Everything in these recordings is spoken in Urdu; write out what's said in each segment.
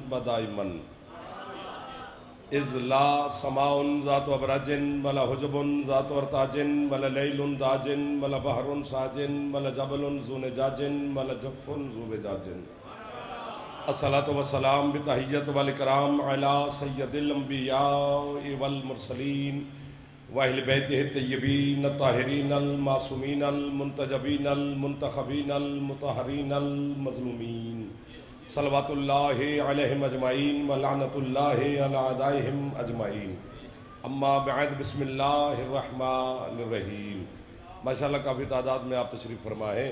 بدائمن اذ لا سماء ذات ابراج ولا حجب ذات ارتاج ولا لیل داج ولا بحر ساج ولا جبل ذو نجاج ولا جف ذو بجاج الصلاۃ والسلام بتحیت والاکرام علی سید الانبیاء والمرسلین واہل بیتہ الطیبین الطاہرین المعصومین المنتجبین المنتخبین المطہرین المظلومین صلوات اللہ علیہم اجمعین ولعنت اللہ علی اعدائہم اجمعین اما بعد بسم اللہ الرحمن الرحیم۔ ماشاءاللہ کافی تعداد میں آپ تشریف فرما ہے،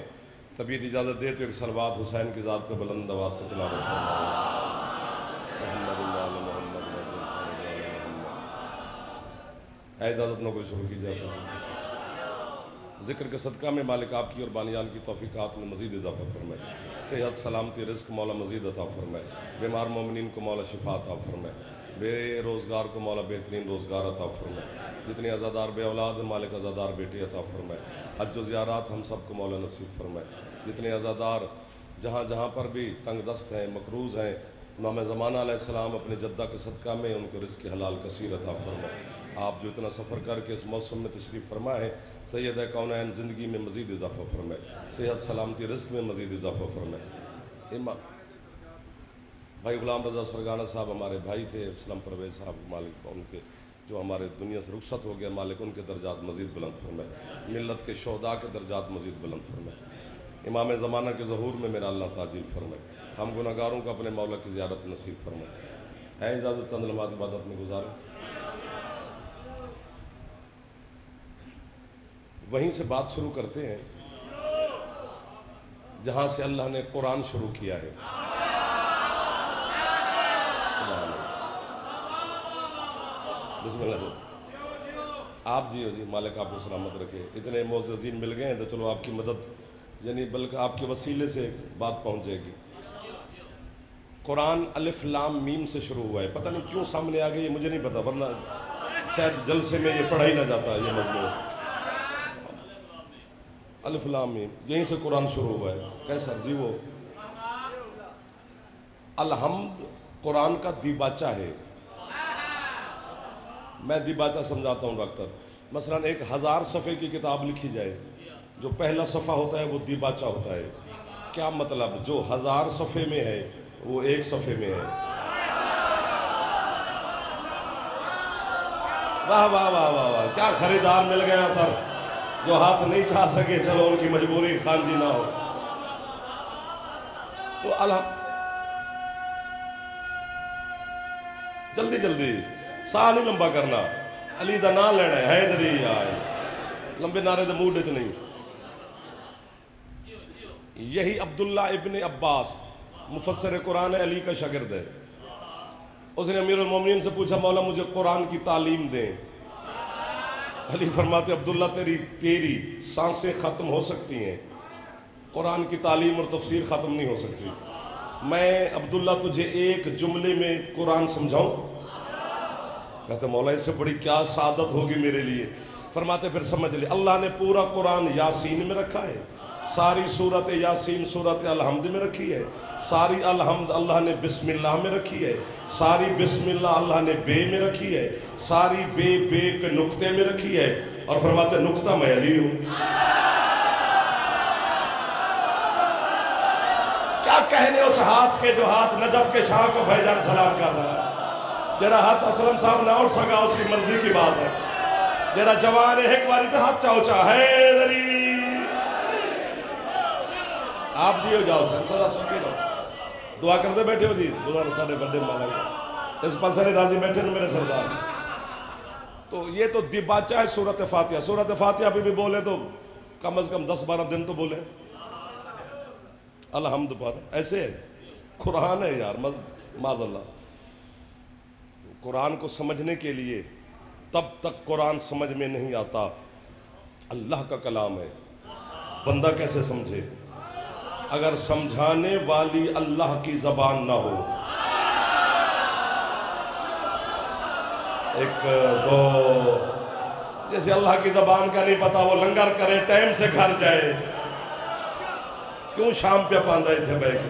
طبیعت اجازت دے تو ایک صلوات حسین کی ذات پہ بلند آواز سے تلاوت ہے اجازت نوکری شروع کی جائے۔ ذکر کے صدقہ میں مالک آپ کی اور بانیان کی توفیقات میں مزید اضافہ فرمائے، صحت سلامتی رزق مولا مزید عطا فرمائے، بیمار مومنین کو مولا شفا عطا فرمائے، بے روزگار کو مولا بہترین روزگار عطا فرمائے، جتنے عزادار بے اولاد ہیں مالک عزادار بیٹی عطا فرمائے، حج و زیارات ہم سب کو مولا نصیب فرمائے، جتنے عزادار جہاں جہاں پر بھی تنگ دست ہیں مقروض ہیں، امام زمانہ علیہ السلام اپنے جدہ کے صدقہ میں ان کو رزق حلال کثیر عطا فرمائے۔ آپ جو اتنا سفر کر کے اس موسم میں تشریف فرما ہے، سید کونین زندگی میں مزید اضافہ فرمائے، صحت سلامتی رزق میں مزید اضافہ فرمائے۔ امام بھائی غلام رضا سرگانہ صاحب ہمارے بھائی تھے، اسلام پرویز صاحب مالک ان کے جو ہمارے دنیا سے رخصت ہو گیا، مالک ان کے درجات مزید بلند فرمائے، ملت کے شہداء کے درجات مزید بلند فرمائے، امام زمانہ کے ظہور میں میرا اللہ تعجیل فرمائے، ہم گناہگاروں کو اپنے مولا کی زیارت نصیب فرمائے۔ ہے اجازت چند لمحات عبادت میں گزاریں؟ وہیں سے بات شروع کرتے ہیں جہاں سے اللہ نے قرآن شروع کیا ہے۔ بسم اللہ۔ آپ جی ہو جی، مالک آپ کو سلامت رکھے، اتنے معززین مل گئے ہیں تو چلو آپ کی مدد، یعنی بلکہ آپ کے وسیلے سے بات پہنچ جائے گی۔ قرآن الف لام میم سے شروع ہوا ہے، پتہ نہیں کیوں سامنے آ گئی یہ مجھے نہیں پتا، ورنہ شاید جلسے میں یہ پڑھا ہی نہ جاتا یہ مضمون۔ الف لام میم یہیں سے قرآن شروع ہوا ہے۔ کیسا جی؟ وہ الحمد قرآن کا دیباچہ ہے۔ میں دیباچہ سمجھاتا ہوں ڈاکٹر، مثلا 1000 صفحے کی کتاب لکھی جائے، جو پہلا صفحہ ہوتا ہے وہ دیباچہ ہوتا ہے۔ کیا مطلب؟ جو 1000 صفحے میں ہے وہ 1 صفحے میں ہے۔ واہ واہ واہ واہ واہ، کیا خریدار مل گیا تھا جو ہاتھ نہیں چاہ سکے، چلو ان کی مجبوری خانجی نہ ہو۔ تو جلدی جلدی ساہ نہیں لمبا کرنا، علی دا نام لینا ہے، حیدری آئے لمبے نعرے دے موڈ وچ نہیں۔ یہی عبداللہ ابن عباس مفسر قرآن ہے، علی کا شاگرد ہے۔ اس نے امیر المومنین سے پوچھا مولا مجھے قرآن کی تعلیم دیں۔ علی فرماتے عبداللہ تیری سانسیں ختم ہو سکتی ہیں، قرآن کی تعلیم اور تفسیر ختم نہیں ہو سکتی۔ میں عبداللہ تجھے ایک جملے میں قرآن سمجھاؤں؟ کہتے مولا اس سے بڑی کیا سعادت ہوگی میرے لیے۔ فرماتے پھر سمجھ لے، اللہ نے پورا قرآن یاسین میں رکھا ہے، ساری صورت یاسین صورت الحمد میں رکھی ہے، ساری الحمد اللہ نے بسم اللہ میں رکھی ہے، ساری بسم اللہ اللہ نے بے میں رکھی ہے، ساری بے پہ نقطے میں رکھی ہے، اور فرماتے نقطہ میں علی ہوں۔ کیا کہنے اس ہاتھ کے جو ہاتھ نجف کے شاہ کو بھائی جان سلام کر رہا ہے، جڑا ہاتھ اسلم صاحب نہ اٹھ سکا اس کی مرضی کی بات ہے، جڑا جوان ہے ایک باری تو ہاتھ چاہو چاہ حیدری۔ آپ جی ہو جاؤ سر سدا سن لو، دعا کرتے بیٹھے ہو جی، دعا نے سارے بڑے مالا اس پاسے راضی بیٹھے نا میرے سردار۔ تو یہ تو دیباچہ ہے سورت فاتحہ۔ سورت فاتحہ بھی بولے تو کم از کم 10-12 دن تو بولے الحمد پر، ایسے ہے قرآن ہے یار، معاذ اللہ۔ قرآن کو سمجھنے کے لیے تب تک قرآن سمجھ میں نہیں آتا، اللہ کا کلام ہے، بندہ کیسے سمجھے اگر سمجھانے والی اللہ کی زبان نہ ہو؟ ایک دو، جیسے اللہ کی زبان کا نہیں پتا وہ لنگر کرے ٹائم سے گھر جائے، کیوں شام پہ پاندہ تھے بے کے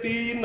3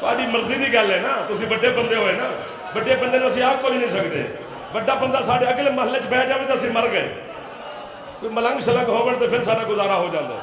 ਤੁਹਾਡੀ ਮਰਜ਼ੀ ਦੀ ਗੱਲ ਹੈ ਨਾ, ਤੁਸੀਂ ਵੱਡੇ ਬੰਦੇ ਹੋਏ ਨਾ, ਵੱਡੇ ਬੰਦੇ ਨੂੰ ਅਸੀਂ ਆਖ ਕੋਈ ਨਹੀਂ ਸਕਦੇ। ਵੱਡਾ ਬੰਦਾ ਸਾਡੇ ਅਗਲੇ ਮਹੱਲੇ 'ਚ ਬਹਿ ਜਾਵੇ ਤਾਂ ਅਸੀਂ ਮਰ ਗਏ। ਕੋਈ ਮਲੰਗ ਸ਼ਲੰਗ ਹੋਵਣ ਤੇ ਫਿਰ ਸਾਡਾ ਗੁਜ਼ਾਰਾ ਹੋ ਜਾਂਦਾ ਹੈ।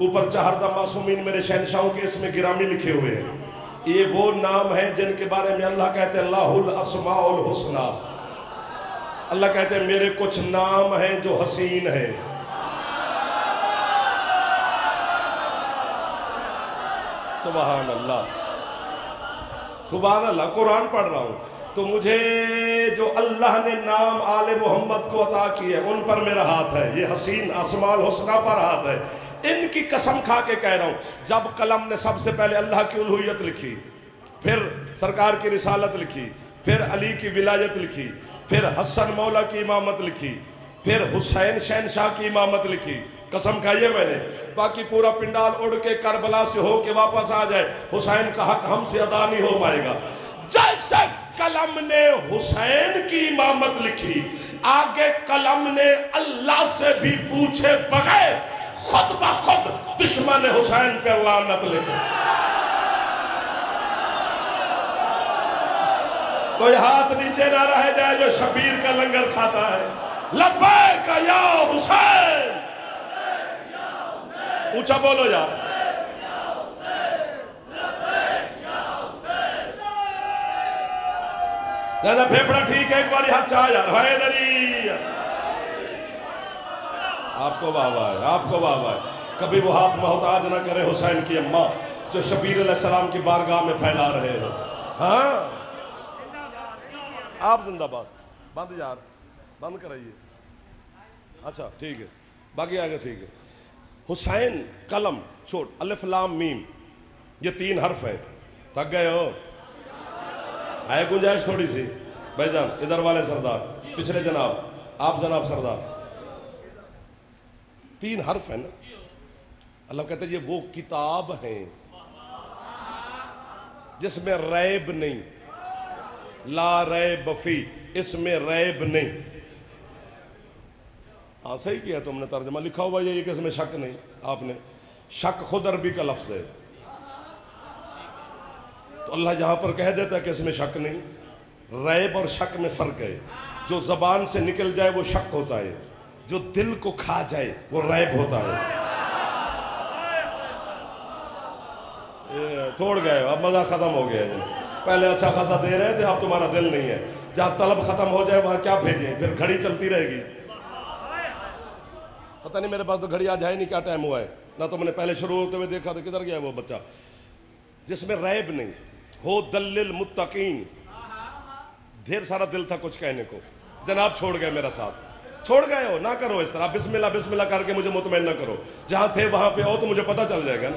اوپر چہاردہ معصومین میرے شہنشاہوں کے اسم گرامی لکھے ہوئے ہیں. یہ وہ نام ہیں جن کے بارے میں اللہ کہتے ہیں اللہ الاسماء الحسنی. اللہ کہتے ہیں میرے کچھ نام ہیں جو حسین ہیں. سبحان اللہ سبحان اللہ. قرآن پڑھ رہا ہوں تو مجھے جو اللہ نے نام آل محمد کو عطا کیے ان پر میرا ہاتھ ہے. یہ حسین اسماء الحسنی پر ہاتھ ہے. ان کی قسم کھا کے کہہ رہا ہوں, جب قلم نے سب سے پہلے اللہ کی الوہیت لکھی, پھر سرکار کی رسالت لکھی, پھر علی کی ولایت لکھی, پھر حسن مولا کی امامت لکھی, پھر حسین شہنشاہ کی امامت لکھی, قسم کھائیے میں نے, باقی پورا پنڈال اڑ کے کربلا سے ہو کے واپس آ جائے, حسین کا حق ہم سے ادا نہیں ہو پائے گا. جیسے قلم نے حسین کی امامت لکھی, آگے قلم نے اللہ سے بھی پوچھے بغیر خود بخود دشمن حسین پہ لعنت لکھی. کوئی ہاتھ نیچے نہ رہ جائے جو شبیر کا لنگر کھاتا ہے. لبیک یا حسین, اونچا بولو یار. زیادہ پھیپڑا ٹھیک ہے, ایک باری ہاتھ چاہ یار. حیدری, آپ کو بابا ہے, آپ کو بابا ہے. کبھی وہ ہاتھ محتاج نہ کرے حسین کی اماں جو شبیر علیہ السلام کی بارگاہ میں پھیلا رہے ہو. ہاں آپ زندہ باد. بند یار, بند کرائیے. اچھا ٹھیک ہے, باقی آگے ٹھیک ہے. حسین قلم چھوڑ, الف لام میم, یہ 3 حرف ہیں. تھک گئے ہو؟ ہے گنجائش تھوڑی سی؟ بھائی جان ادھر والے سردار, پچھلے جناب, آپ جناب سردار. 3 حرف ہیں نا. اللہ کہتے ہیں یہ وہ کتاب ہیں جس میں ریب نہیں, لا ریب فی, اس میں ریب نہیں. ہاں صحیح کیا تم نے ترجمہ, لکھا ہوا یہ کہ اس میں شک نہیں. آپ نے شک خود عربی کا لفظ ہے, تو اللہ یہاں پر کہہ دیتا ہے کہ اس میں شک نہیں. ریب اور شک میں فرق ہے. جو زبان سے نکل جائے وہ شک ہوتا ہے, جو دل کو کھا جائے وہ ریب ہوتا ہے. چھوڑ گئے, اب مزہ ختم ہو گیا ہے. پہلے اچھا خاصا دے رہے تھے, اب تمہارا دل نہیں ہے. جہاں طلب ختم ہو جائے وہاں کیا بھیجیں, پھر گھڑی چلتی رہے گی. پتہ نہیں میرے پاس تو گھڑی آج ہے نہیں, کیا ٹائم ہوا ہے. نہ تو میں نے پہلے شروع ہوتے ہوئے دیکھا تھا, کدھر گیا وہ بچہ جس میں ریب نہیں. ہو دل المتقین, ڈھیر سارا دل تھا کچھ کہنے کو, جناب چھوڑ گئے میرا ساتھ. چھوڑ گئے ہو, نہ کرو اس طرح. بسم اللہ کر کے مجھے مطمئن نہ کرو. جہاں تھے وہاں پہ ہو تو مجھے پتہ چل جائے گا نا.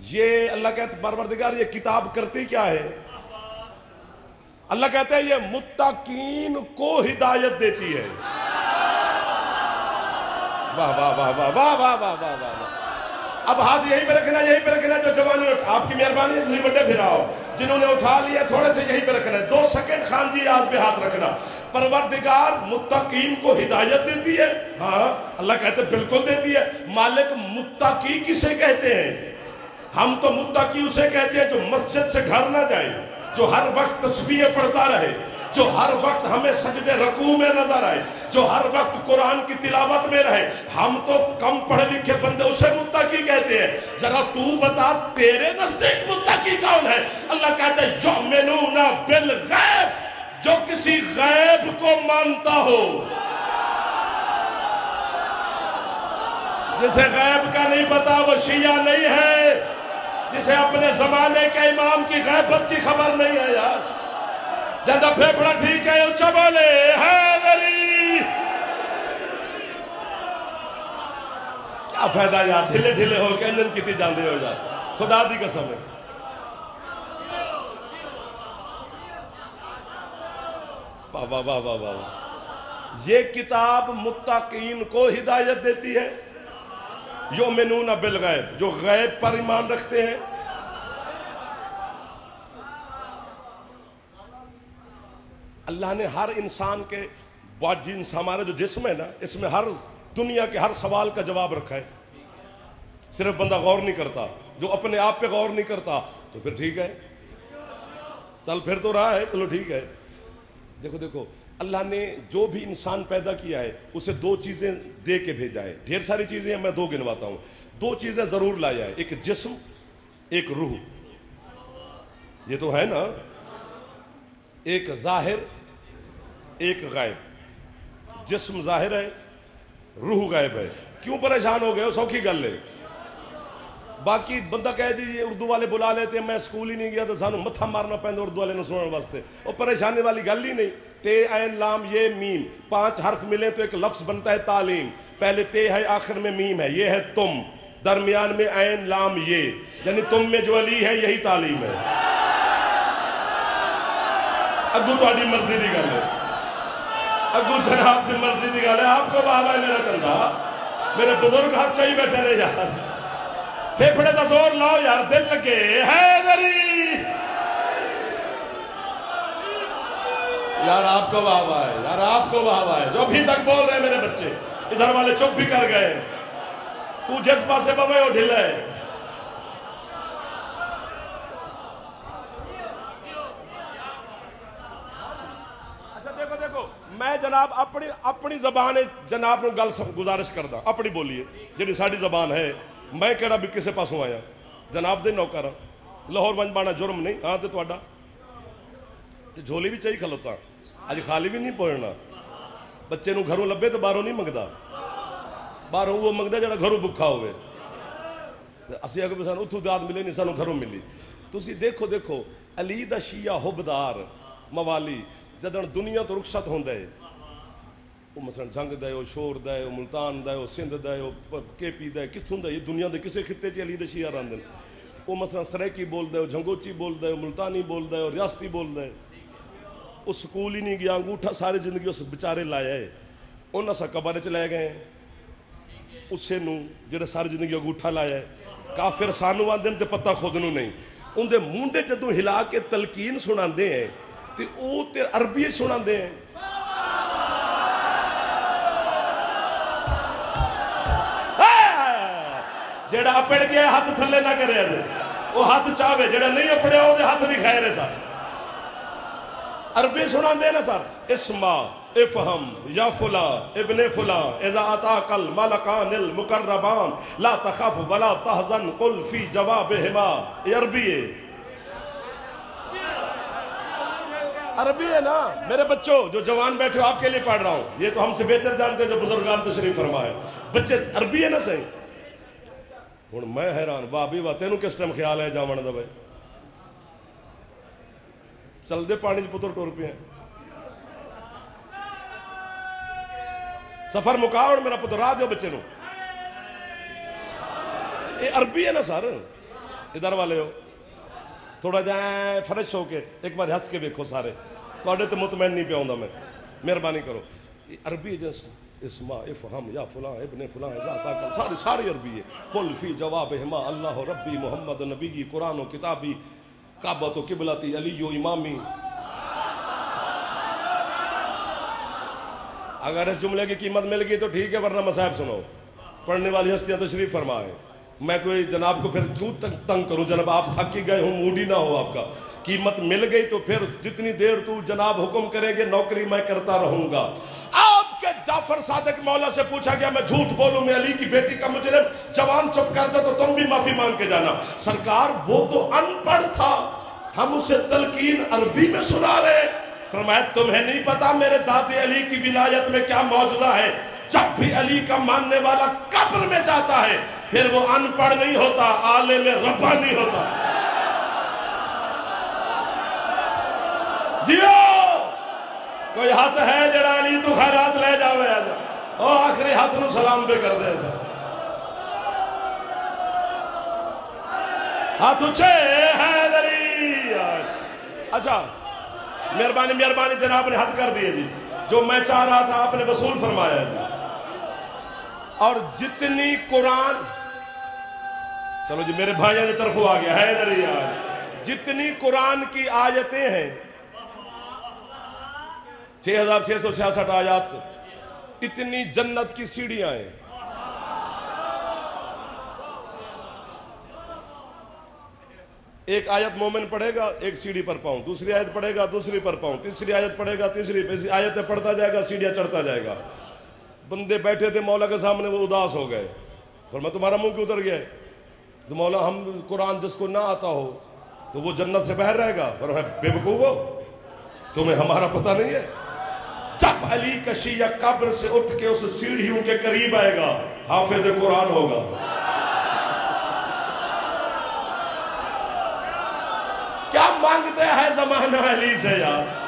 یہ اللہ کہتے پروردگار یہ کتاب کرتی کیا ہے؟ اللہ کہتے ہیں یہ متقین کو ہدایت دیتی ہے. واہ واہ واہ واہ واہ واہ واہ واہ واہ. اب ہاتھ یہیں پہ رکھنا, یہیں پہ رکھنا. جو جوانوں نے, آپ کی مہربانی ہے, بڑے پھراؤ, جنہوں نے اٹھا لیا تھوڑے سے یہیں پہ رکھنا ہے. 2 سیکنڈ خان جی آج پہ ہاتھ رکھنا. پروردگار متقین کو ہدایت دیتی ہے. ہاں اللہ کہتے ہیں بالکل دیتی ہے. مالک متقی کسے کہتے ہیں؟ ہم تو متقی اسے کہتے ہیں جو مسجد سے گھر نہ جائے, جو ہر وقت تسبیح پڑھتا رہے, جو ہر وقت ہمیں سجدے رکوع میں نظر آئے, جو ہر وقت قرآن کی تلاوت میں رہے. ہم تو کم پڑھے لکھے بندے, اسے متقی کہتے ہیں. ذرا تو بتا تیرے نزدیک متقی کون ہے؟ اللہ کہتے ہیں یؤمنون بالغیب, جو کسی غیب کو مانتا ہو. جسے غیب کا نہیں پتا وہ شیعہ نہیں ہے. جسے اپنے زمانے کے امام کی غیبت کی خبر نہیں ہے. یار زیادہ پھیپڑا ٹھیک ہے, اونچا بولے حیدری. کیا فائدہ یار, ڈھلے ڈھلے ہو کے انجن کتنی جاندے ہو جائے. خدا دی قسم ہے. واہ واہ واہ واہ واہ. یہ کتاب متقین کو ہدایت دیتی ہے. یؤمنون بالغیب, جو غیب پر ایمان رکھتے ہیں. اللہ نے ہر انسان کے جنس, ہمارا جو جسم ہے نا, اس میں ہر دنیا کے ہر سوال کا جواب رکھا ہے. صرف بندہ غور نہیں کرتا. جو اپنے آپ پہ غور نہیں کرتا تو پھر ٹھیک ہے, چل پھر تو رہا ہے, چلو ٹھیک ہے. دیکھو دیکھو اللہ نے جو بھی انسان پیدا کیا ہے اسے دو چیزیں دے کے بھیجا ہے. ڈھیر ساری چیزیں ہیں, میں دو گنواتا ہوں. دو چیزیں ضرور لایا ہے, ایک جسم ایک روح. یہ تو ہے نا, ایک ظاہر ایک غائب. جسم ظاہر ہے, روح غائب ہے. کیوں پریشان ہو گئے ہو؟ سوکھی گل ہے. باقی بندہ کہے جی یہ اردو والے بلا لیتے ہیں, میں اسکول ہی نہیں گیا تو سانو متھا مارنا پہنتا اردو والے نے سننے واسطے. اور پریشانی والی گل ہی نہیں. تے عین لام یہ میم, 5 حرف ملیں تو ایک لفظ بنتا ہے تعلیم. پہلے تے ہے, آخر میں میم ہے, یہ ہے تم, درمیان میں عین لام یہ, یعنی تم میں جو علی ہے یہی تعلیم ہے. اگو تہاڈی مرضی دی گل ہے, اگو جناب کی مرضی دی گل ہے. آپ کو بابا ہے میرا چندہ, میرے بزرگ ہاتھ چاہیے بیٹھے رہے یار. پھیپھڑے دا زور لاؤ یار, دل لگے حیدری. یار آپ کو بابا ہے, یار آپ کو بابا ہے. جو ابھی تک بول رہے ہیں میرے بچے, ادھر والے چپ بھی کر گئے. تو جس پاسے بوے وہ ڈھل ہے. اچھا دیکھو دیکھو, میں جناب اپنی زبان جناب نو گل گزارش کردا, اپنی بولیے جی ساری زبان ہے. میں کہڑا بھی کسے پاسوں آیا, جناب دے نوکر ہاں. لاہور ونج بانا جرم نہیں, ہاں تے تہاڈا تے جھولی بھی چاہیے کھلوتا, اج خالی بھی نہیں پوئنا. بچے نو گھروں لبے تو باہروں نہیں منگدا, باہروں وہ منگدا جڑا گھروں بکھا ہوئے. اسی اگر بھی سانو اتھوں داد ملے نہیں, سانو گھروں ملی. تسی دیکھو دیکھو علی دا شیعہ حبدار موالی جدن دنیا تو رخصت ہوندا ہے, وہ مثلا جنگ دا ہے, وہ شور دا ہے, وہ ملتان دا ہے, وہ سندھ دا ہے, وہ کے پی دا ہے, کتھوں دا ہے, یہ دنیا دے کسے خطے چ علی دے شیعہ راندن. وہ مثلا سریکی بول دا ہے, وہ جھنگوچی بول دا ہے, وہ ملتانی بول دا ہے, وہ ریاستی بول دا ہے. وہ سکول ہی نہیں گیا, انگوٹھا ساری زندگی اس بچارے لایا ہے. انہاں سا قبر چ لے گئے اسے نو جڑا ساری زندگی انگوٹھا لایا ہے. کافر سانو آندے تے پتہ خود نو نہیں. ان دے مونڈے جدوں ہلا کے تلقین سناندے ہیں تے او تے عربی سناندے ہیں. جڑا اپڑ کے ہاتھ تھلے نہ کرے, وہ ہاتھ چاہے, جڑا نہیں اپڑیا وہ ہاتھ دی خیر ہے. سر عربی سنا دے نا سر. اسما افہم یا فلاں ابن فلاں اذا اتاک الملکان المقربان لا تخف ولا تحزن قل فی جوابہما. یہ عربی ہے, عربی ہے نا میرے بچوں. جو جوان بیٹھے ہو آپ کے لیے پڑھ رہا ہوں, یہ تو ہم سے بہتر جانتے ہیں جو بزرگان تشریف فرمائے. بچے عربی ہے نا صحیح. ہوں میں حیران, واہ بھی واہ, تینوں کس ٹائم خیال ہے جاون دا بھائی؟ چل دے پانی چ پتر ٹر پے ہیں. سفر مکا ہوں میرا پتر, راہ دیو بچے نو. یہ عربی ہے نا سر. ادھر والے ہو تھوڑا جہاں فرش ہو کے ایک بار ہس کے دیکھو سارے, تھوڑے تو مطمئن نہیں پہ آؤں میں, مہربانی کرو. یہ عربی جیسے اسما افہم یا فلاں ابن فلاں ساری ساری عربی ہے. قل فی جوابہما اللہ ربی محمد نبی قرآن و کتابی کعبۃ و قبلتی علی و امامی. اگر اس جملے کی قیمت مل گئی تو ٹھیک ہے, ورنہ مصاحب سنو. پڑھنے والی ہستیاں تشریف فرمائے. میں کوئی جناب کو پھر کیوں تنگ کروں, جناب آپ تھک ہی گئے ہوں, موڈ ہی نہ ہو آپ کا. قیمت مل گئی تو پھر جتنی دیر تو جناب حکم کریں گے نوکری میں کرتا رہوں گا. آپ کے جعفر صادق مولا سے پوچھا گیا میں جھوٹ بولوں میں علی کی بیٹی کا مجرم, جوان چپ کرتا تو تم بھی معافی مانگ کے جانا. سرکار وہ تو ان پڑھ تھا, ہم اسے تلقین عربی میں سنا رہے. فرمایا تمہیں نہیں پتا میرے دادے علی کی ولایت میں کیا معجزہ ہے. جب بھی علی کا ماننے والا قبر میں جاتا ہے پھر وہ ان پڑھ نہیں ہوتا, عالم ربانی ہوتا. جیو کوئی ہاتھ ہے جڑا علی تو خیرات لے جاوے, او آخری ہاتھ نو سلام پہ کر دے. ہاتھ اچھے حیدری. اچھا مہربانی مہربانی جناب نے حد کر دیے جی. جو میں چاہ رہا تھا آپ نے وصول فرمایا جی. اور جتنی قرآن, چلو جی میرے بھائیوں کی طرف آ گیا حیدری. جتنی قرآن کی آیتیں ہیں 6666 آیات, اتنی جنت کی سیڑھیاں ہیں. ایک آیت مومن پڑھے گا ایک سیڑھی پر پاؤں، دوسری آیت پڑھے گا دوسری پر پاؤں، تیسری آیت پڑھے گا تیسری پہ، آیتیں پڑھتا جائے گا سیڑھیاں چڑھتا جائے گا۔ بندے بیٹھے تھے مولا کے سامنے، وہ اداس ہو گئے، فرمایا تمہارا منہ کیوں اتر گیا ہے؟ تو مولا ہم قرآن جس کو نہ آتا ہو تو وہ جنت سے باہر رہے گا؟ فرمایا بے وقوف ہو، تمہیں ہمارا پتہ نہیں ہے؟ جب علی کا شیعہ قبر سے اٹھ کے اس سیڑھیوں کے قریب آئے گا حافظ قرآن ہوگا۔ کیا مانگتے ہیں زمانہ علی سے یار؟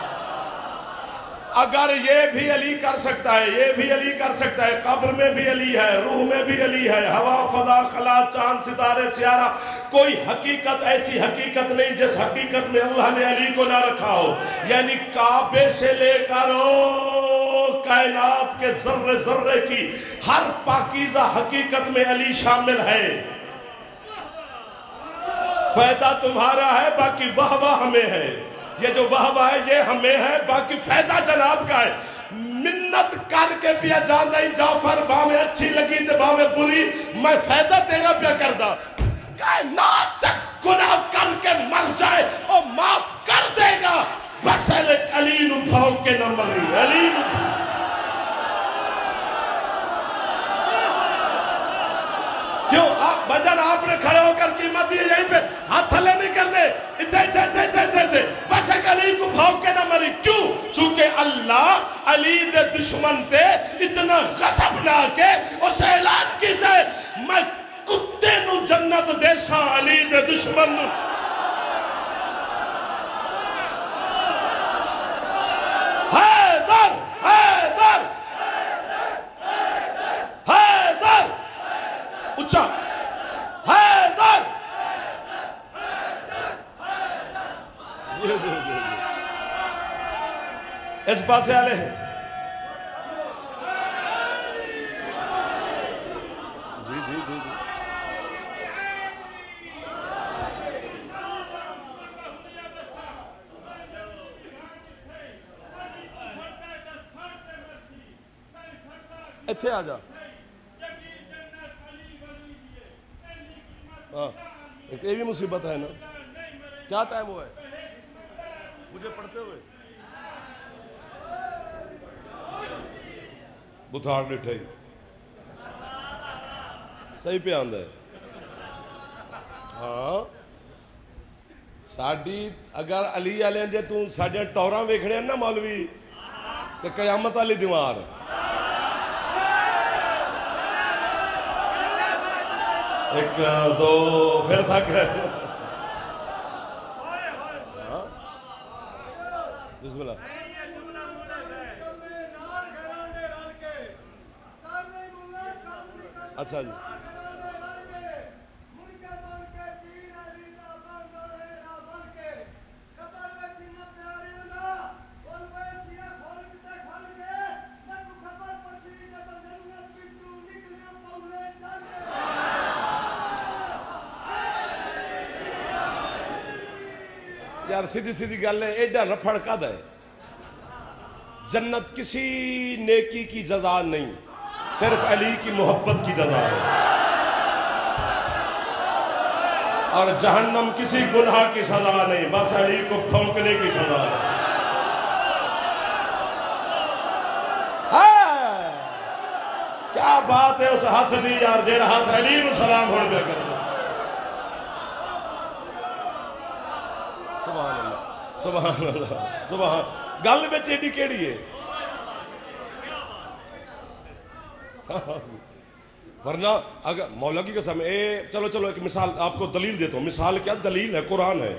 اگر یہ بھی علی کر سکتا ہے، یہ بھی علی کر سکتا ہے، قبر میں بھی علی ہے، روح میں بھی علی ہے، ہوا فضا خلا چاند ستارے سیارہ، کوئی حقیقت ایسی حقیقت نہیں جس حقیقت میں اللہ نے علی کو نہ رکھا ہو۔ یعنی کعبے سے لے کر کائنات کے ذرے ذرے کی ہر پاکیزہ حقیقت میں علی شامل ہے۔ فائدہ تمہارا ہے، باقی واہ واہ ہمیں ہے۔ یہ جو واہ واہ ہے یہ ہمیں ہے، باقی فائدہ جناب کا ہے۔ منت کر کے پیا جاندہ ہی جعفر باہمیں اچھی لگی تے باہمیں بری، میں فائدہ تیرا پیا کردہ۔ کائنات تک گناہ کر کے مر جائے اور معاف کر دے گا، بس علی نو بھاؤ کے نہ مری، علی نو کیوں آپ بجن آپ نے کھڑے ہو کر قیمت دی یہیں پہ ہاتھ تھلے نہیں کرنے، ادھے بس ایک علی کو بھاؤ کے نہ مری۔ کیوں؟ چونکہ اللہ علی دے دشمن تے اتنا غضب نہ کے اس اعلان کی دے میں کتے نو جنت دے سا علی دے دشمن نو۔ حیدر حیدر حیدر اچھا حیدر۔ اس پاسے آلے ہیں جی جی جی جی ایتھے آ جا۔ یہ بھی مصیبت ہے نا۔ کیا ٹائم ہوا ہے مجھے پڑھتے ہوئے؟ بتھاڑ ڈٹھائی صحیح پہ آندہ ہے۔ ہاں ساڑھی اگر علی علیہ جے تو ساڑھے ٹوراں ویکھڑے ہیں نا مولوی کہ قیامت علی دیوار ایک دو پھر تھک گئے۔ بسم اللہ۔ اچھا جی یار سیدھی سیدھی گل ہے، ایڈا رپھڑ قد ہے۔ جنت کسی نیکی کی جزا نہیں، صرف علی کی محبت کی جزا ہے، اور جہنم کسی گناہ کی سزا نہیں، بس علی کو پھونکنے کی سزا ہے۔ کیا بات ہے، اس ہاتھ دی یار جیڑا ہاتھ علی نو سلام ہونے پہ کر۔ سبحان اللہ سبحان اللہ سبحان۔ گل میں چیڈی کیڑی ہے؟ ورنہ اگر مولا کی قسم چلو ایک مثال آپ کو دلیل دیتا ہوں۔ مثال کیا دلیل ہے؟ قرآن ہے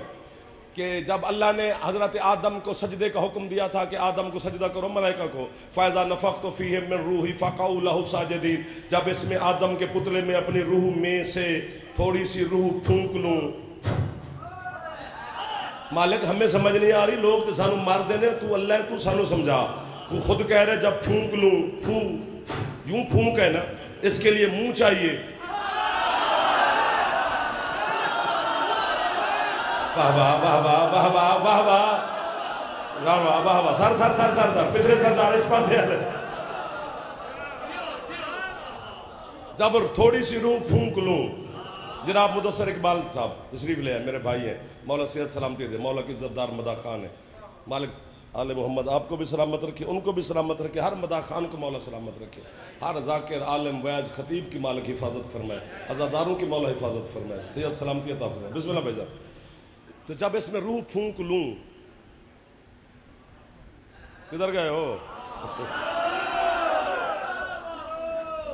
کہ جب اللہ نے حضرت آدم کو سجدے کا حکم دیا تھا کہ آدم کو سجدہ کرو ملائکہ کو، فَإِذَا نَفَخْتُ فِيهِ مِن رُوحِي فَقَعُوا لَهُ سَاجِدِينَ، جب اس میں آدم کے پتلے میں اپنی روح میں سے تھوڑی سی روح پھونک لوں۔ مالک ہمیں سمجھ نہیں آ رہی، لوگ تو سانو مار دینے، تو اللہ تو سانو سمجھا۔ تو خود کہہ رہے جب پھونک لوں، یوں پھونک ہے نا، اس کے لیے منہ چاہیے۔ واہ واہ واہ واہ واہ واہ واہ واہ واہ واہ واہ۔ سر سر سر سر سر پچھلے سردار اس پاس ہے۔ جب تھوڑی سی روح پھونک لوں جناب مدثر اقبال صاحب تشریف لے آئے، میرے بھائی ہیں، مولا صحت سلامتی دے، مولا کی عزتدار مداح خان ہے، مالک آل محمد آپ کو بھی سلامت رکھے، ان کو بھی سلامت رکھے، ہر مداح خان کو مولا سلامت رکھے، ہر ذاکر عالم وعظ خطیب کی مالک حفاظت فرمائے، عزاداروں کی مولا حفاظت فرمائے، صحت سلامتی عطا فرمائے۔ بسم اللہ بھائی جان۔ تو جب اس میں روح پھونک لوں، کدھر گئے ہو؟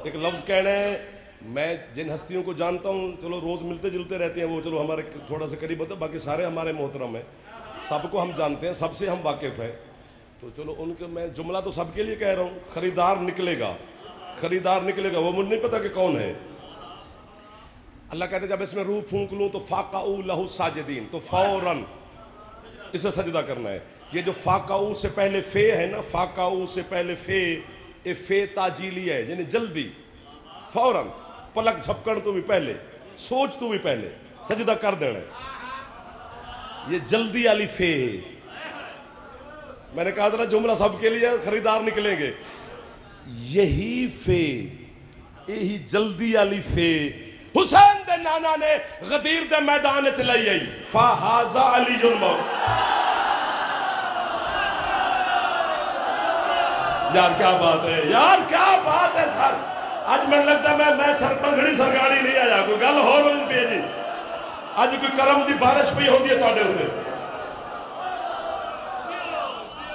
ایک لفظ کہنا ہے، میں جن ہستیوں کو جانتا ہوں چلو روز ملتے جلتے رہتے ہیں، وہ چلو ہمارے تھوڑا سا قریب ہوتا ہے، باقی سارے ہمارے محترم ہیں، سب کو ہم جانتے ہیں، سب سے ہم واقف ہیں، تو چلو ان کے میں جملہ تو سب کے لیے کہہ رہا ہوں، خریدار نکلے گا، خریدار نکلے گا، وہ مجھے نہیں پتا کہ کون ہے۔ اللہ کہتے ہیں جب اس میں روح پھونک لوں تو فاقعوا لہ ساجدین، تو فوراً اسے سجدہ کرنا ہے۔ یہ جو فاقعوا سے پہلے فے ہے نا، فاقعوا سے پہلے فے، یہ فے تاجیلی ہے، یعنی جلدی، فوراً، پلک جھپکن تو بھی پہلے، سوچ تو بھی پہلے سجدہ کر دینا ہے، یہ جلدی والی فے ہے۔ میں نے کہا تھا نا جملہ سب کے لیے، خریدار نکلیں گے، یہی فے، یہی جلدی والی فے حسین دے نانا نے غدیر دے میدان چلائی آئی، فہذا علی الموت۔ یار کیا بات ہے، یار کیا بات ہے سر، آج میں لگتا ہے میں سر پنگڑی سرگاڑی نہیں آیا، کوئی گل ہو رہی پی جی، آج کوئی کرم دی بارش پہ ہوتی ہے تواڈے اوتے۔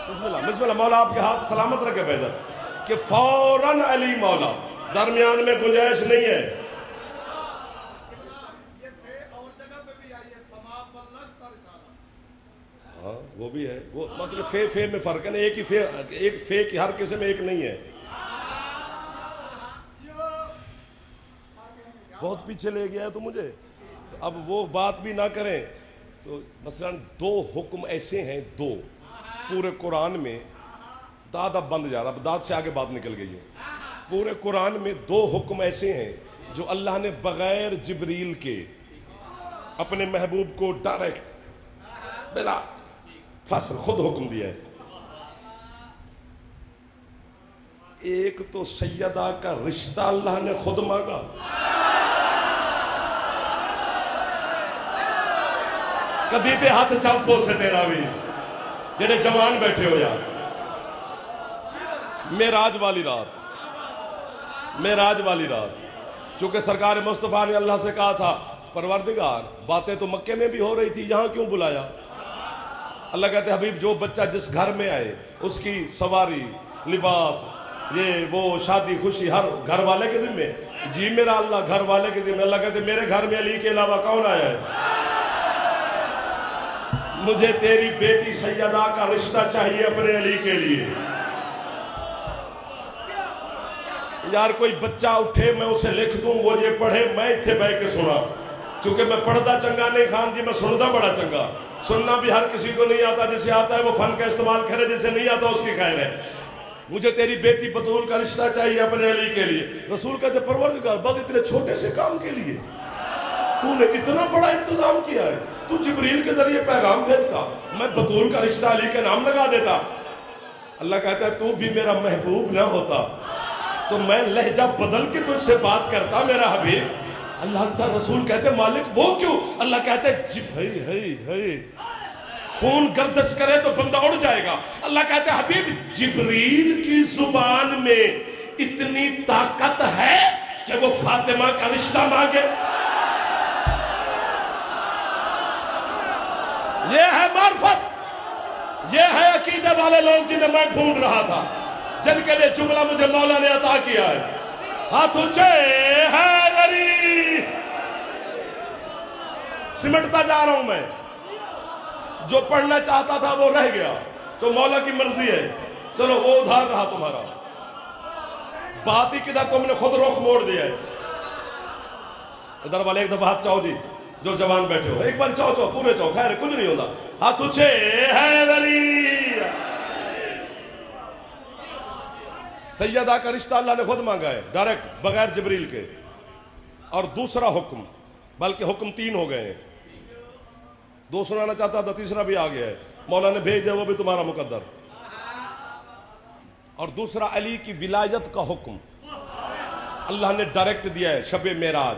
بسم اللہ بسم اللہ، مولا آپ کے ہاتھ سلامت رکھے بھیجا کہ فوراً علی مولا، درمیان میں گنجائش نہیں ہے۔ ہاں وہ بھی ہے، وہ مثلا فے میں فرق ہے نا، ایک ہی فے، ایک فے کی ہر قسم ایک نہیں ہے۔ بہت پیچھے لے گیا ہے تو مجھے، اب وہ بات بھی نہ کریں تو مثلا دو حکم ایسے ہیں، دو پورے قرآن میں، داد اب بند جا رہا، اب داد سے آگے بات نکل گئی ہے، پورے قرآن میں دو حکم ایسے ہیں جو اللہ نے بغیر جبریل کے اپنے محبوب کو ڈائریکٹ بلا فصل خود حکم دیا ہے۔ ایک تو سیدہ کا رشتہ اللہ نے خود مانگا، کدی پہ ہاتھ چاپو سے تیرا بھی جڑے جوان بیٹھے ہو یار، معراج والی رات، معراج والی رات، چونکہ سرکار مصطفیٰ نے اللہ سے کہا تھا پروردگار باتیں تو مکے میں بھی ہو رہی تھی، یہاں کیوں بلایا؟ اللہ کہتے ہیں حبیب جو بچہ جس گھر میں آئے اس کی سواری، لباس، یہ وہ شادی خوشی ہر گھر والے کے ذمہ، جی میرا اللہ گھر والے کے ذمہ۔ اللہ کہتے ہیں میرے گھر میں علی کے علاوہ کون آیا ہے؟ مجھے تیری بیٹی سیدہ کا رشتہ چاہیے اپنے علی کے لیے۔ یار کوئی بچہ اٹھے میں اسے لکھ دوں، وہ یہ پڑھے، میں اتھے بیٹھ کے سنا، کیونکہ میں پڑھتا چنگا نہیں خان جی، میں سنتا بڑا چنگا۔ سننا بھی ہر کسی کو نہیں آتا، جسے آتا ہے وہ فن کا استعمال کرے، جسے نہیں آتا اس کی خیر ہے۔ مجھے تیری بیٹی بطول کا رشتہ چاہیے اپنے علی کے لیے۔ رسول کہتے پروردگار بس اتنے چھوٹے سے کام کے لیے تو نے اتنا بڑا انتظام کیا ہے، تو جبریل کے ذریعے پیغام بھیجتا، میں بطول کا رشتہ علی کے نام لگا دیتا۔ اللہ کہتا ہے تو بھی میرا محبوب نہ ہوتا تو میں لہجہ بدل کے تجھ سے بات کرتا میرا حبیب۔ اللہ تعالیٰ رسول کہتے مالک وہ کیوں؟ اللہ کہتے خون گردش کرے تو بندہ اڑ جائے گا۔ اللہ کہتے حبیب جبریل کی زبان میں اتنی طاقت ہے کہ وہ فاطمہ کا رشتہ مانگے۔ یہ ہے معرفت، یہ ہے عقیدے والے لوگ جنہیں میں ڈھونڈ رہا تھا، جن کے لیے جملہ مجھے مولا نے عطا کیا ہے۔ ہاتھ اونچے ہے غریب، سمٹتا جا رہا ہوں میں، جو پڑھنا چاہتا تھا وہ رہ گیا، تو مولا کی مرضی ہے، چلو وہ ادھار رہا تمہارا، بات ہی کدھر تم نے خود رخ موڑ دیا ہے۔ ادھر والے ایک دفعہ ہاتھ چاہو جی، جو جوان بیٹھے ہو ایک بار چاہو چاہو پورے چاہو، خیر کچھ نہیں ہوتا۔ ہاتھ اونچے ہے غریب، سیدہ کا رشتہ اللہ نے خود مانگا ہے ڈائریکٹ بغیر جبریل کے۔ اور دوسرا حکم، بلکہ حکم تین ہو گئے ہیں، دو سنانا چاہتا تھا تیسرا بھی آ گیا ہے، مولا نے بھیج دیا وہ بھی تمہارا مقدر۔ اور دوسرا علی کی ولایت کا حکم اللہ نے ڈائریکٹ دیا ہے شب معراج۔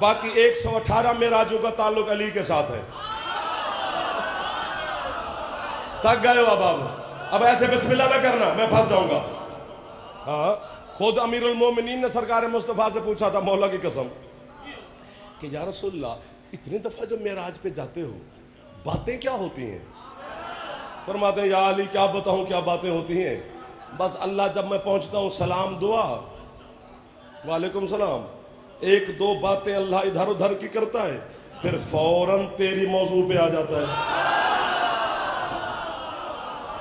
باقی 118 معراجوں کا تعلق علی کے ساتھ ہے. تھک گئے ہو اب ایسے بسم اللہ نہ کرنا، میں پھنس جاؤں گا. ہاں خود امیر المومنین نے سرکار مصطفیٰ سے پوچھا تھا مولا کی قسم کہ یا رسول اللہ اتنی دفعہ جو معراج پہ جاتے ہو باتیں کیا ہوتی ہیں؟ فرماتے ہیں یا علی کیا بتاؤں کیا باتیں ہوتی ہیں، بس اللہ جب میں پہنچتا ہوں سلام دعا وعلیکم سلام، ایک دو باتیں اللہ ادھر ادھر کی کرتا ہے، پھر فوراً تیری موضوع پہ آ جاتا ہے.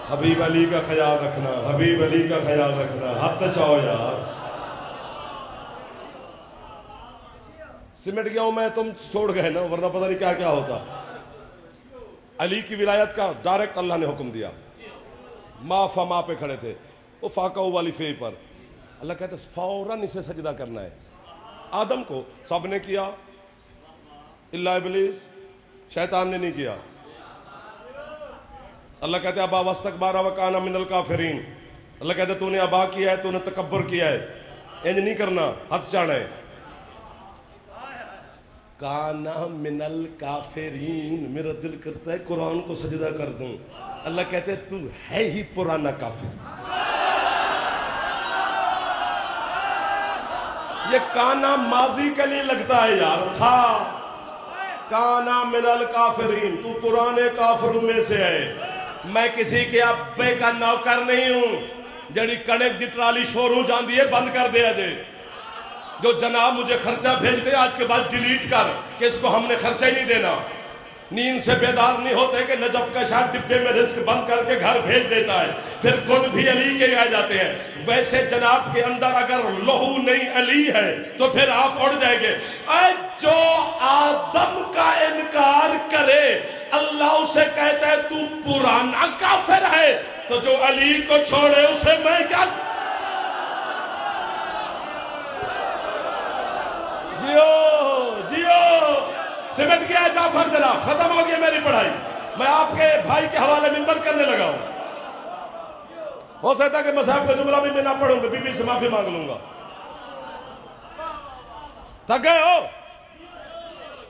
حبیب علی کا خیال رکھنا، حبیب علی کا خیال رکھنا. ہاتھ چاہو یار، سمٹ گیا ہوں میں، تم چھوڑ گئے نا، ورنہ پتہ نہیں کیا کیا ہوتا. علی کی ولایت کا ڈائریکٹ اللہ نے حکم دیا. ما فما پہ کھڑے تھے، وہ فاقہ والی فے پر، اللہ کہتا ہے فوراً اسے سجدہ کرنا ہے. آدم کو سب نے کیا الا ابلیس، شیطان نے نہیں کیا. اللہ کہتے ہیں ابا واستکبر وکان من الکافرین، اللہ کہتے ہیں تو نے ابا کیا ہے، تو نے تکبر کیا ہے، انج نہیں کرنا، ہاتھ چاڑنا ہے. کانا من الکافرین، میرا دل کرتا ہے قرآن کو سجدہ کر دوں. اللہ کہتے ہیں تو ہے ہی پرانا کافر. یہ کانا ماضی کے لیے لگتا ہے یار، تھا کانا من الکافرین، تو پرانے کافروں میں سے ہے. میں کسی کے ابے کا نوکر نہیں ہوں جڑی کنک دی ٹرالی شوروں جاندی ہے بند کر دیا جے. جو جناب مجھے خرچہ بھیج دے آج کے بعد ڈیلیٹ کر کہ اس کو ہم نے خرچہ ہی نہیں دینا. نیند سے بیدار نہیں ہوتے کہ نجف کا شاہ ڈبے میں رزق بند کر کے گھر بھیج دیتا ہے، پھر گن بھی علی کے آ جاتے ہیں. ویسے جناب کے اندر اگر لہو نہیں علی ہے تو پھر آپ اڑ جائیں گے. جو آدم کا انکار کرے اللہ اسے کہتا ہے تو پرانا کافر ہے، تو جو علی کو چھوڑے اسے میں کیا. جیو سمٹ گیا جعفر جناب، ختم ہو گیا میری پڑھائی. میں آپ کے بھائی کے حوالے منبر کرنے لگا ہوں. ہو سکتا کہ مصحف کا جملہ بھی میں نہ پڑھوں گا، بی بی سے معافی مانگ لوں گا. تھک گئے ہو؟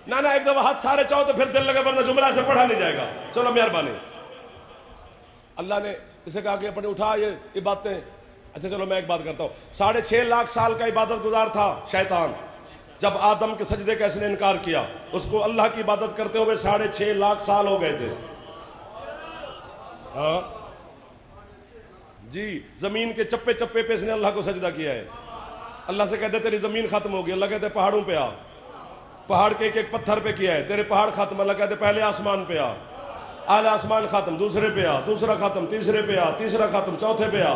نہ ایک دفعہ ہاتھ سارے چاہو تو پھر دل لگے، ورنہ جملہ سے پڑھا نہیں جائے گا. چلو مہربانی. اللہ نے اسے کہا کہ اپنے اٹھا یہ باتیں. اچھا چلو میں ایک بات کرتا ہوں. 6.5 لاکھ سال کا عبادت گزار تھا شیطان. جب آدم کے سجدے کا اس نے انکار کیا، اس کو اللہ کی عبادت کرتے ہوئے 6.5 لاکھ سال ہو گئے تھے. ہاں جی، زمین کے چپے چپے پہ اس نے اللہ کو سجدہ کیا ہے. اللہ سے کہتے تیری زمین ختم ہوگی، اللہ کہتے پہاڑوں پہ آ. پہاڑ کے ایک ایک پتھر پہ کیا ہے، تیرے پہاڑ ختم. اللہ کہتے پہلے آسمان پہ آ، اعلی آسمان ختم، دوسرے پہ آ، دوسرا ختم، تیسرے پہ آ، تیسرا ختم، چوتھے پہ آ.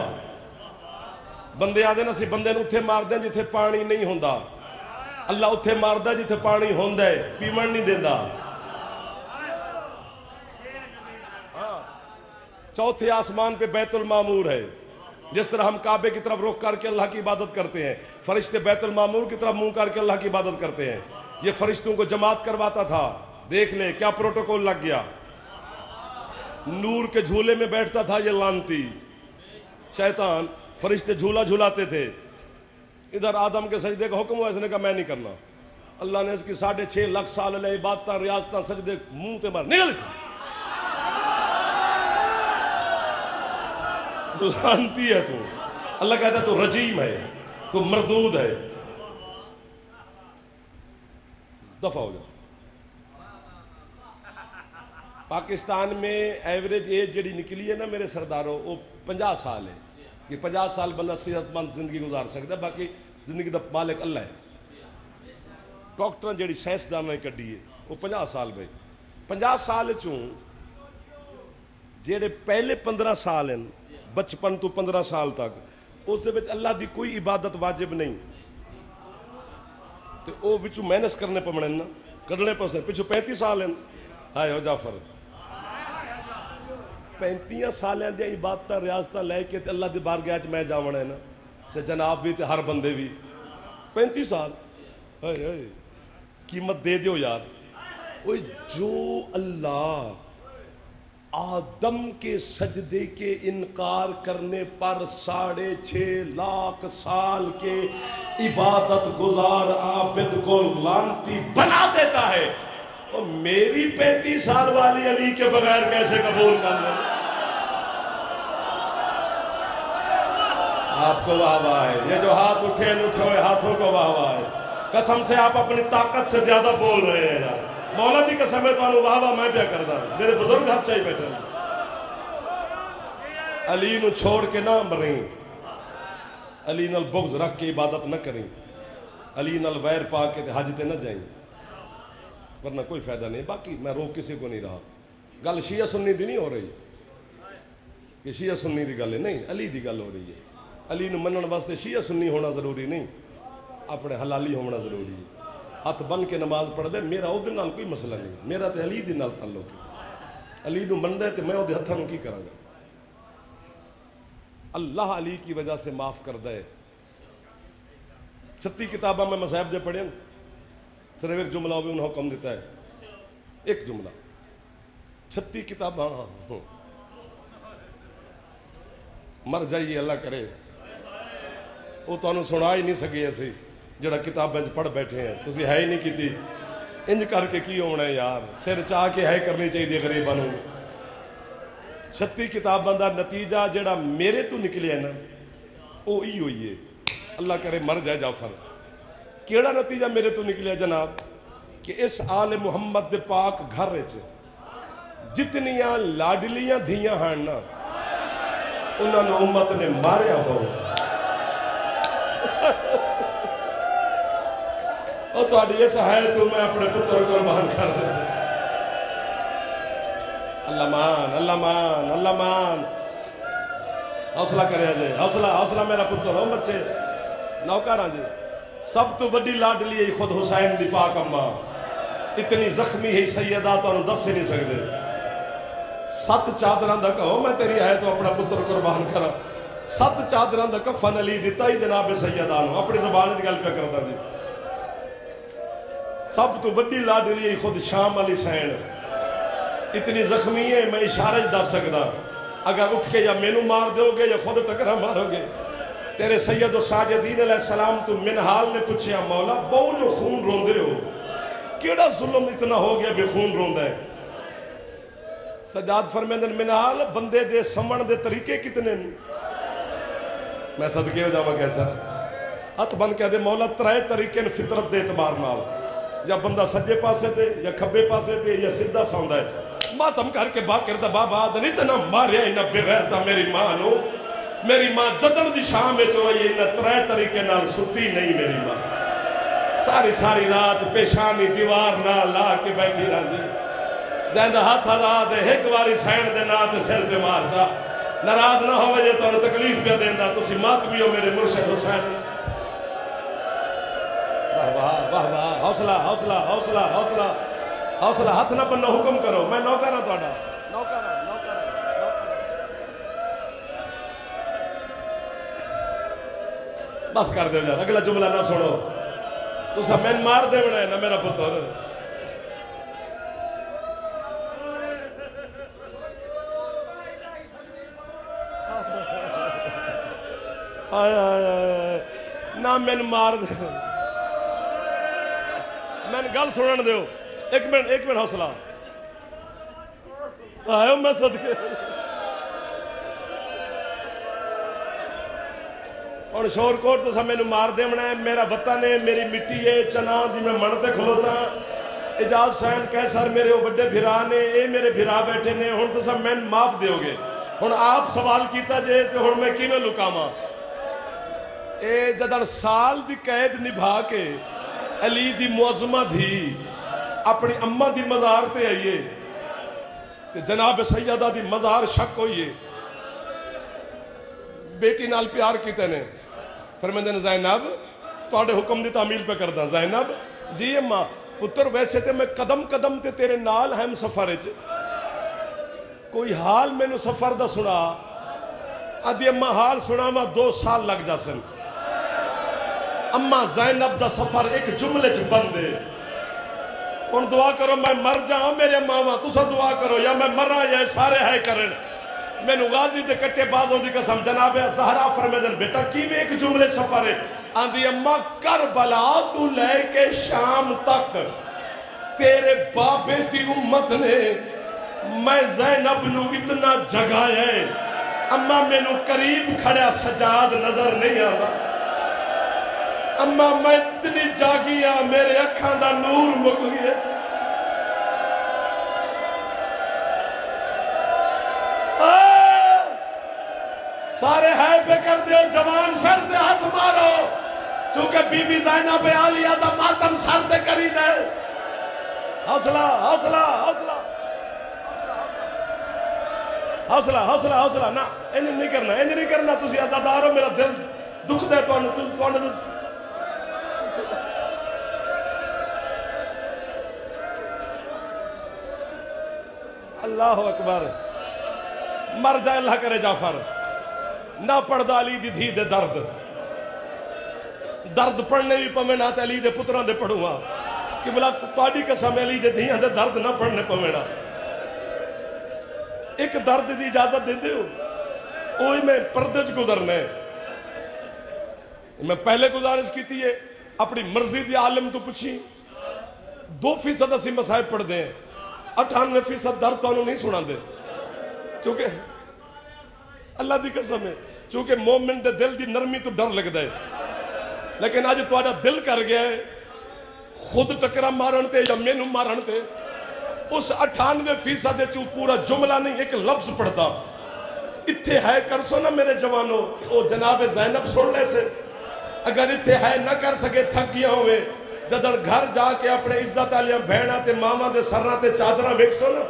بندے آدھے نا سی بندے نو اتھے مار دیں جتھے پانی نہیں ہوندا، اللہ اتھے ماردا جتھے پانی ہوندا ہے، پیمن نہیں دیندا. چوتھے آسمان پہ بیت المعمور ہے. جس طرح ہم کعبے کی طرف رخ کر کے اللہ کی عبادت کرتے ہیں، فرشتے بیت المعمور کی طرف منہ کر کے اللہ کی عبادت کرتے ہیں. یہ فرشتوں کو جماعت کرواتا تھا. دیکھ لے کیا پروٹوکول لگ گیا. نور کے جھولے میں بیٹھتا تھا یہ لانتی شیطان. فرشتے جھولا جھولاتے تھے. ادھر آدم کے سجدے کا حکم ہوا، اس نے کہا میں نہیں کرنا. اللہ نے اس کی 6.5 لاکھ سال علیہ عبادتاں ریاستاں سجدے منہ تے مار نکل. لانتی ہے تو. اللہ کہتا ہے تو رجیم ہے، تو مردود ہے. دفع ہو جا. پاکستان میں ایوریج ایج جڑی نکلی ہے نا میرے سرداروں، وہ 50 سال ہے. یہ 50 سال بندہ صحت مند زندگی گزار سکتا ہے، باقی زندگی دا مالک اللہ ہے. ڈاکٹر جڑی سائنسدان نے کڈی ہے وہ 50 سال بھائی. 50 سال چوں جڑے پہلے 15 سال ہیں بچپن تو 15 سال تک، اس دے وچ اللہ دی کوئی عبادت واجب نہیں. تو او وچوں محنت کرنے پمنے نا، کرنے پسند. پچھو 35 سال ہیں. ہائے ہو جعفر 35 سالیاں دی عبادتاں ریاستاں لے کے تے اللہ دی بارگاہ وچ میں جاونا ہے نا، تے جناب بھی تے ہر بندے بھی 35 سال. ہائے ہائے قیمت دے دیو یار. اوے جو اللہ آدم کے سجدے کے انکار کرنے پر 6.5 لاکھ سال کے عبادت گزار عابد کو لعنتی بنا دیتا ہے، اور میری 35 سال والی علی کے بغیر کیسے قبول کر لیں؟ آپ کو واہ واہ ہے، یہ جو ہاتھ اٹھے اٹھوئے ہاتھوں کو واہ واہ ہے۔ قسم سے آپ اپنی طاقت سے زیادہ بول رہے ہیں یار، مولا دی قسم ہے تو انہوں واہ واہ میں پیا کردا، میرے بزرگ ہاتھ چاہی بیٹھے علی نو چھوڑ کے نہ مریں، علی نال بغض رکھ کے عبادت نہ کریں، علی نال ویر پا کے حج تے نہ جائیں، ورنہ کوئی فائدہ نہیں۔ باقی میں روک کسی کو نہیں رہا، گل شیعہ سنی دی نہیں ہو رہی کہ شیعہ سنی دی گل ہے، نہیں، علی دی گل ہو رہی ہے۔ علی نو منن واسطے شیعہ سنی ہونا ضروری نہیں، اپنے حلالی ہونا ضروری ہے۔ ہاتھ بن کے نماز پڑھ دے، میرا او دے نال کوئی مسئلہ نہیں، میرا تے علی دی نال تعلق ہے، علی نو من دے تے میں او دے ہتھاں نو کی کراں گا۔ اللہ علی کی وجہ سے معاف کر دے۔ 36 کتاباں میں مذاہب دے پڑھیں، صرف ایک جملہ بھی انہوں حکم دیتا ہے، ایک جملہ 36 کتاباں مر جائیے اللہ کرے، وہ تو انہوں سنا ہی نہیں سکے ایسی جڑا کتابیں پڑھ بیٹھے ہیں، تسی ہے ہی نہیں کیتی، انج کر کے کی ہونا ہے یار، سر چاہ کے ہے کرنی چاہیے غریباں نوں۔ 36 کتاباں دا نتیجہ جڑا میرے تو نکلے ہے نا، وہ ہی ہوئی ہے، اللہ کرے مر جائے جعفر۔ کیڑا نتیجہ میرے تو نکلے جناب کہ اس آل محمد دے پاک گھر وچ جتنیاں لاڈلیاں دھیاں ہن نا، انہاں نوں امت نے ماریا ہو، اور تہاڈی اس ہے تو میں اپنے پتر قربان کر دے۔ اللہ مان، اللہ مان، اللہ مان، حوصلہ کرے جے، حوصلہ میرا پتر ہو بچے نوکراں جی۔ سب تو بڑی لاڈلی ہے خود حسین دی پاک اماں، اتنی زخمی ہے سیدہ تو انہوں دس ہی نہیں سکتے۔ 7 چادران دا کہو میں تیری ہے تو اپنا پتر قربان کرا، 7 چادران دا کفن علی دیتا ہی جناب سیدہ نو، اپنی زبان دی گل پہ کرتا جی۔ سب تو بڑی لاڈلی ہے خود شام علی حسین، اتنی زخمی ہے میں اشارہ دس سکتا، اگر اٹھ کے یا مینو مار دیو گے یا خود ٹکرا مارو گے۔ تیرے سید و ساجدین علیہ السلام تو منحال نے پوچھیا مولا بہو جو خون روندے ہو، کیڑا ظلم اتنا ہو گیا بے خون روندہ ہے؟ سجاد فرمیندن منحال بندے دے سمن دے طریقے کتنے نہیں، میں صدقے ہو جاؤں کیسا ہاتھ بن کے دے مولا 3 طریقے فطرت دے اعتبار نال، یا بندہ سجے پاسے تے یا کھبے پاسے تے یا سدھا سوندا ہے۔ ماتم کر کے باقر دا بابا آدھن اتنا ماریا انہا بغیر تا میری ماں نو، میری ماں جدن دی شام میں چوئی انہا 3 طریقے نال ستی نہیں میری ماں، ساری رات پیشانی دیوار نال لا کے بیٹھی رہا دی، زیندہ ہاتھ آزاد ہے ایک واری سین دے نا تے سر دے مار جا، ناراض نہ ہوئے جے تو انہوں تکلیف پہ دیندہ تو سی ماتمی ہو میرے مرشد حسین۔ واہ واہ واہ، حوصلہ حوصلہ حوصلہ حوصلہ حوصلہ، ہاتھ نہ بننا حکم کرو، میں نوکرہ تو اڈا نوکرہ۔ بس کر دے جا، اگلا جملہ نہ سنو، تو سب میں مار دے بڑھائے نا میرا پتر۔ نہ میں مار دے، میں گل سنن دیو، ایک منٹ حوصلہ، آئے ہو میں صدقے اور شور کوٹ تو سب میں مار دے بنا ہے، میرا وطن ہے، میری مٹی ہے، چنا دی میں منتے کھلوتا، اجاز حسین کیسر میرے وہ بڑے بھرا نے، اے میرے بھرا بیٹھے نے، ہن تو سب میں معاف دیو گے، ہن آپ سوال کیتا جے تو ہن میں کی میں لکاما، اے جدر سال دی قید نبھا کے علی دی معظمہ دھی اپنی اماں دی مزار تے آئیے تے جناب سیدہ دی مزار شک ہوئیے، بیٹی نال پیار کیتے نے، فرمیندے نے زینب توڑے حکم دی تعمیل پہ کردہ، زینب جی اماں پتر ویسے تے میں قدم قدم تے تیرے نال ہم سفر ہے، کوئی حال میں نو سفر دا سنا، ادھی اماں حال سنا ما 2 سال لگ جا سن، اماں زینب دا سفر ایک جملے چ بندے، ہن دعا کرو میں مر جاؤں میرے ماما تسا دعا کرو یا میں مرا یا سارے ہے کرن مینو غازی دے کٹے بازوں دی قسم جناب زہرا فرمیدن بیٹا کیویں ایک جملے سفر ہے آندھی اماں کربلا تو لے کے شام تک تیرے بابے دی امت نے میں زینب نو اتنا جگایا ہے اماں مینو قریب کھڑیا سجاد نظر نہیں آگا اماں میں اتنی جاگیا میرے اکھاں دا نور مک گیا سارے ہے پہ کر دیو جوان سر دے ہاتھ مارو چونکہ بی بی زینب عالیہ دا ماتم سر دے کری دے حوصلہ حوصلہ حوصلہ حوصلہ حوصلہ حوصلہ نا انج نہیں کرنا تسی آزادار ہو میرا دل دکھ دے تو اللہ اکبر مر جائے اللہ کرے جعفر نہ پڑھدا علی دی دھی دے درد پڑھنے بھی پوینا تے علی دے پتراں دے پڑھوں کہ بلا تہاڈی قسم علی دے دھیاں دے درد نہ پڑھنے پوینا ایک درد دی اجازت دیندے ہو اوہی میں پردے چ گزرنا ہے میں پہلے گزارش کیتی ہے اپنی مرضی دی عالم تو پوچھی 2% اسی مصائب پڑھ دیں 98% درد تو نہیں سنا دے چونکہ اللہ دی قسم ہے چونکہ مومن دے دل دی نرمی تو ڈر لگ دے لیکن آج تو آجا دل کر گیا ہے خود ٹکرا مارن تے یا مینو مارن تے اس 98% چو پورا جملہ نہیں ایک لفظ پڑھتا اتھے ہے کر سو نا میرے جوانوں او جناب زینب سن لے سے اگر اتھے ہے نہ کر سکے تھک گیا ہوئے جدر گھر جا کے اپنے عزت علیہ بہنہ تے ماما دے سرنا تے چادرہ ویک سو نا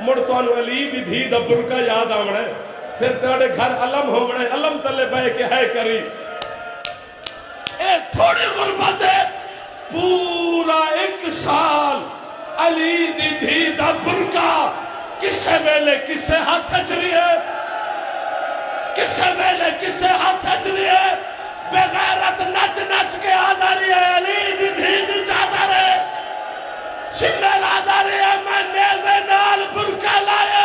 مڑتوانو علی دی دھی دا برکہ یاد آمنا ہے پھر تیڑے گھر علم ہوگنا ہے علم تلے بے کے ہے کری اے تھوڑی غربت ہے پورا 1 سال علی دی دھی دا برکہ کسے ویلے کسے ہاتھ اجری ہے کسے ویلے کسے ہاتھ اجری ہے بغیرت نچ نچ کے آدھاری ہے علی دی دھی دی چادر ہے شمال آدھاری ہے میں نیزے نال برکہ لائے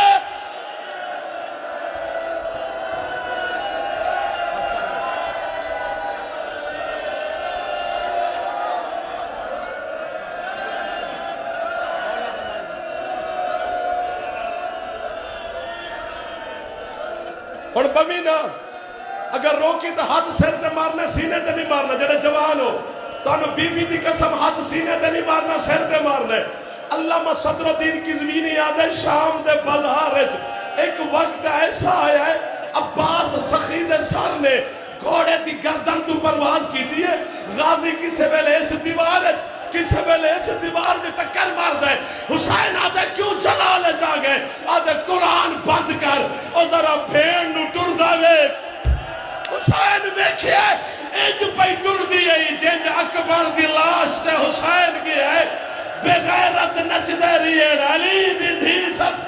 اور بمینا اگر روکی تو ہاتھ سر تے مارنا سینے تے نہیں مارنا جڑے جوان ہو تانو بی بی دی قسم ہاتھ سینے تے نہیں مارنا سر تے مارنا علامہ صدر الدین کزوینی یاد ہے شام دے بازار ایک وقت ایسا آیا ہے عباس سخی دے سر نے گھوڑے دی گردن تو پرواز کی دی ہے غازی کسے ویلے اس دیوار کسے ویلے اس دیوار دے ٹکر مار دے حسین آدھے کیوں جلالے جا گئے آدھے قرآن بند کر اور ذرا بھیڑ نو ٹر دے حسین بیکھئے ایج پہ ٹر دی ہے جنج اکبر دی لاش دے حسین کی ہے بغیرت نچ دے رہی ہے علی دی دھی سب